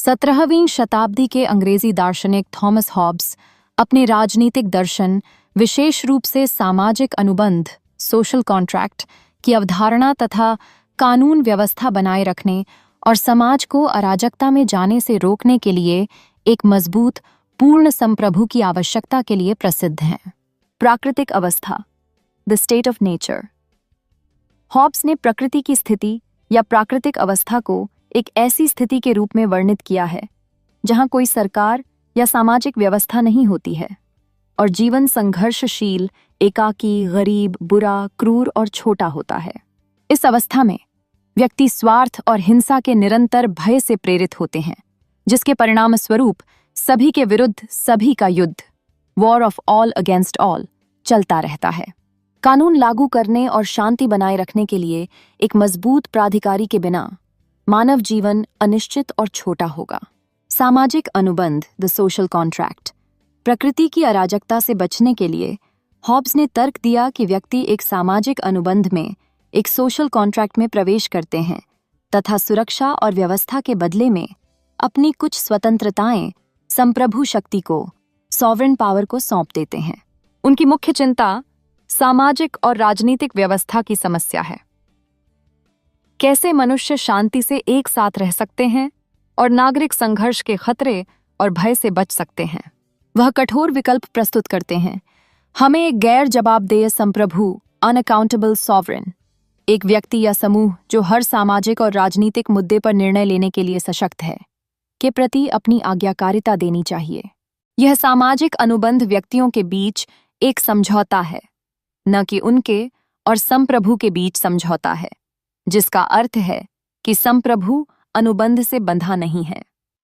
17वीं शताब्दी के अंग्रेजी दार्शनिक थॉमस हॉब्स अपने राजनीतिक दर्शन, विशेष रूप से सामाजिक अनुबंध सोशल कॉन्ट्रैक्ट की अवधारणा तथा कानून व्यवस्था बनाए रखने और समाज को अराजकता में जाने से रोकने के लिए एक मजबूत पूर्ण संप्रभु की आवश्यकता के लिए प्रसिद्ध हैं। प्राकृतिक अवस्था, the state of nature. Hobbes ने प्रकृति की स्थिति या प्राकृतिक अवस्था को एक ऐसी स्थिति के रूप में वर्णित किया है जहां कोई सरकार या सामाजिक व्यवस्था नहीं होती है और जीवन संघर्षशील, एकाकी, गरीब, बुरा, क्रूर और छोटा होता है। इस अवस्था में व्यक्ति स्वार्थ और हिंसा के निरंतर भय से प्रेरित होते हैं, जिसके परिणाम स्वरूप सभी के विरुद्ध सभी का युद्ध, war of all against all, चलता रहता है। कानून लागू करने और शांति बनाए रखने के लिए एक मजबूत प्राधिकारी के बिना मानव जीवन अनिश्चित और छोटा होगा। सामाजिक अनुबंध, द सोशल कॉन्ट्रैक्ट। प्रकृति की अराजकता से बचने के लिए हॉब्स ने तर्क दिया कि व्यक्ति एक सामाजिक अनुबंध में, एक सोशल कॉन्ट्रैक्ट में प्रवेश करते हैं तथा सुरक्षा और व्यवस्था के बदले में अपनी कुछ स्वतंत्रताएं संप्रभु शक्ति को, सॉवरेन पावर को सौंप देते हैं। उनकी मुख्य चिंता सामाजिक और राजनीतिक व्यवस्था की समस्या है। कैसे मनुष्य शांति से एक साथ रह सकते हैं और नागरिक संघर्ष के खतरे और भय से बच सकते हैं। वह कठोर विकल्प प्रस्तुत करते हैं। हमें एक गैर जवाबदेह संप्रभु, अनअकाउंटेबल सॉवरेन, एक व्यक्ति या समूह जो हर सामाजिक और राजनीतिक मुद्दे पर निर्णय लेने के लिए सशक्त है, के प्रति अपनी आज्ञाकारिता देनी चाहिए। यह सामाजिक अनुबंध व्यक्तियों के बीच एक समझौता है, न कि उनके और संप्रभु के बीच समझौता है, जिसका अर्थ है कि संप्रभु अनुबंध से बंधा नहीं है।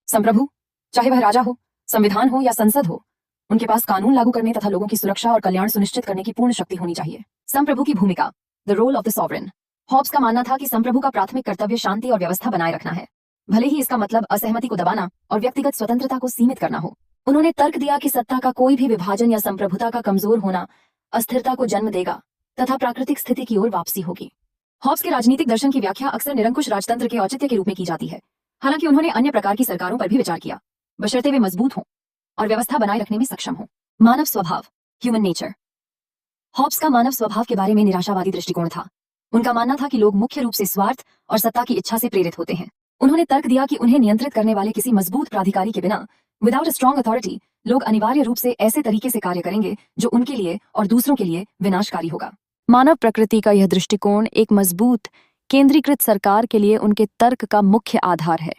संप्रभु, चाहे वह राजा हो, संविधान हो या संसद हो, उनके पास कानून लागू करने तथा लोगों की सुरक्षा और कल्याण सुनिश्चित करने की पूर्ण शक्ति होनी चाहिए। संप्रभु की भूमिका, the role of the sovereign. Hobbes का मानना था कि संप्रभु का प्राथमिक कर्तव्य शांति और व्यवस्था बनाए रखना है, भले ही इसका मतलब असहमति को दबाना और व्यक्तिगत स्वतंत्रता को सीमित करना हो। उन्होंने तर्क दिया कि सत्ता का कोई भी विभाजन या संप्रभुता का कमजोर होना अस्थिरता को जन्म देगा तथा प्राकृतिक स्थिति की ओर वापसी होगी। हॉब्स के राजनीतिक दर्शन की व्याख्या अक्सर निरंकुश राजतंत्र के औचित्य के रूप में की जाती है, हालांकि उन्होंने अन्य प्रकार की सरकारों पर भी विचार किया, बशर्ते वे मजबूत हों और व्यवस्था बनाए रखने में सक्षम हों। मानव स्वभाव, ह्यूमन नेचर। हॉब्स का मानव स्वभाव के बारे में निराशावादी दृष्टिकोण था। उनका मानना था कि लोग मुख्य रूप से स्वार्थ और सत्ता की इच्छा से प्रेरित होते हैं। उन्होंने तर्क दिया कि उन्हें नियंत्रित करने वाले किसी मजबूत प्राधिकारी के बिना, विदाउट अ स्ट्रॉन्ग अथॉरिटी, लोग अनिवार्य रूप से ऐसे तरीके से कार्य करेंगे जो उनके लिए और दूसरों के लिए विनाशकारी होगा। मानव प्रकृति का यह दृष्टिकोण एक मजबूत केंद्रीकृत सरकार के लिए उनके तर्क का मुख्य आधार है।